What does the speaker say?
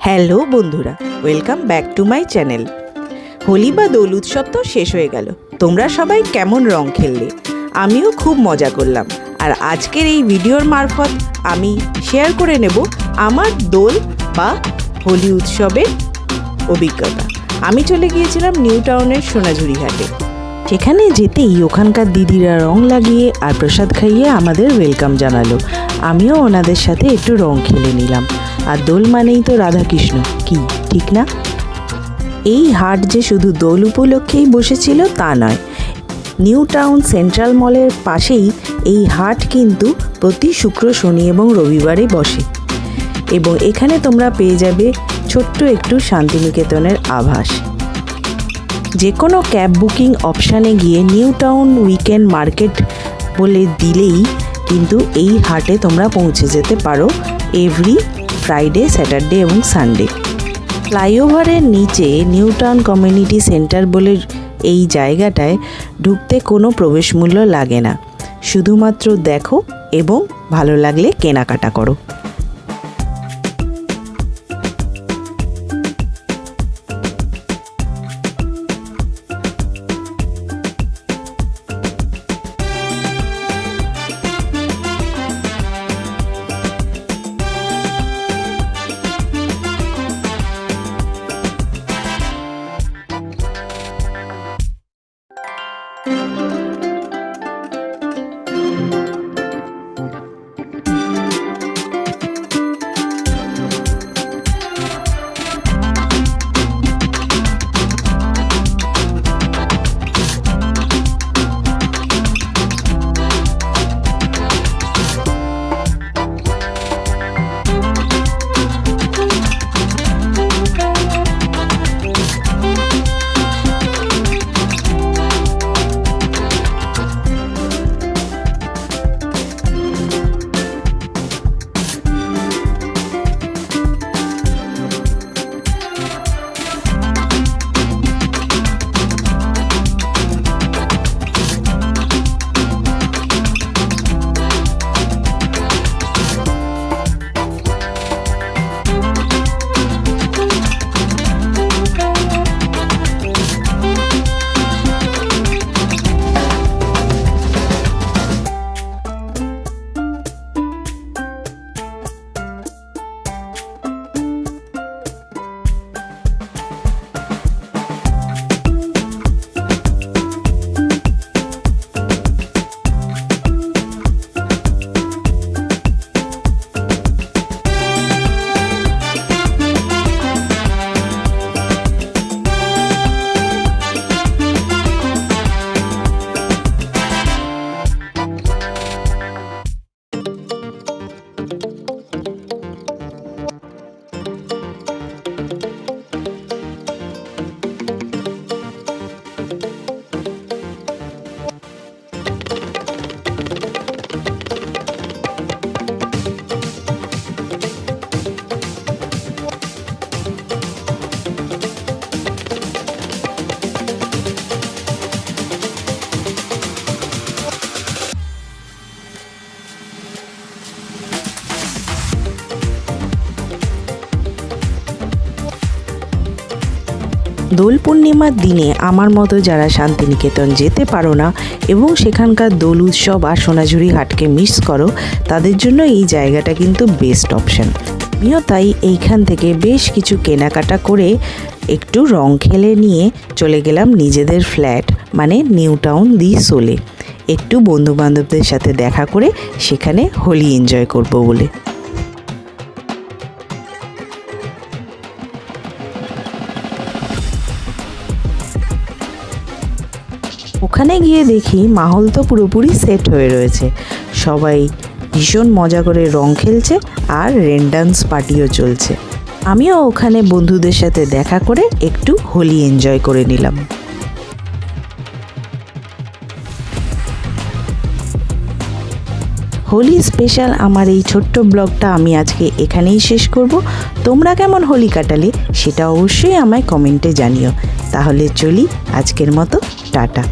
Hello বন্ধুরা, welcome back to my channel. Holi বা দোল উৎসব তো শেষ হয়ে গেল। তোমরা সবাই কেমন রং খেললে? আমিও খুব মজা করলাম। আর আজকের এই ভিডিওর মারফত আমি শেয়ার করে নেব আমার দোল বা হোলি উৎসবের অভিজ্ঞতা। আমি চলে গিয়েছিলাম নিউ টাউনের সোনাঝুরি ঘাটে। সেখানে যেতেই ওখানকার দিদিরা রং লাগিয়ে আর প্রসাদ খাইয়ে আমাদের ওয়েলকাম জানালো। আমিও ওনাদের সাথে একটু রং খেলে নিলাম। আর দোল মানেই তো রাধাকৃষ্ণ, কি ঠিক না? এই হাট যে শুধু দোল উপলক্ষেই বসেছিল তা নয়, নিউ টাউন সেন্ট্রাল মলের পাশেই এই হাট কিন্তু প্রতি শুক্র, শনি এবং রবিবারে বসে। এবং এখানে তোমরা পেয়ে যাবে ছোট্ট একটু শান্তিনিকেতনের আভাস। যে কোনো ক্যাব বুকিং অপশানে গিয়ে নিউ টাউন উইকেন্ড মার্কেট বলে দিলেই কিন্তু এই হাটে তোমরা পৌঁছে যেতে পারো এভরি ফ্রাইডে, স্যাটারডে এবং সানডে। ফ্লাইওভারের নিচে নিউ টাউন কমিউনিটি সেন্টার বলে এই জায়গাটায় ঢুকতে কোনো প্রবেশ মূল্য লাগে না। শুধুমাত্র দেখো এবং ভালো লাগলে কেনাকাটা করো। দোল পূর্ণিমার দিনে আমার মতো যারা শান্তিনিকেতন যেতে পারো না এবং সেখানকার দোল উৎসব আর সোনাঝুরি হাটকে মিস করো, তাদের জন্য এই জায়গাটা কিন্তু বেস্ট অপশান। আমিও তাই এইখান থেকে বেশ কিছু কেনাকাটা করে একটু রং খেলে নিয়ে চলে গেলাম নিজেদের ফ্ল্যাট মানে নিউ টাউন দি সোলে, একটু বন্ধুবান্ধবদের সাথে দেখা করে সেখানে হোলি এনজয় করব বলে। ওখানে গিয়ে দেখি মাহল তো পুরোপুরি সেট হয়ে রয়েছে। সবাই ভীষণ মজা করে রং খেলছে আর রেন ডান্স পার্টিও চলছে। আমিও ওখানে বন্ধুদের সাথে দেখা করে একটু হোলি এনজয় করে নিলাম। হোলি স্পেশাল আমার এই ছোট্ট ব্লগটা আমি আজকে এখানেই শেষ করব। তোমরা কেমন হোলি কাটালে সেটা অবশ্যই আমায় কমেন্টে জানিও। তাহলে চলি, আজকের মতো টাটা।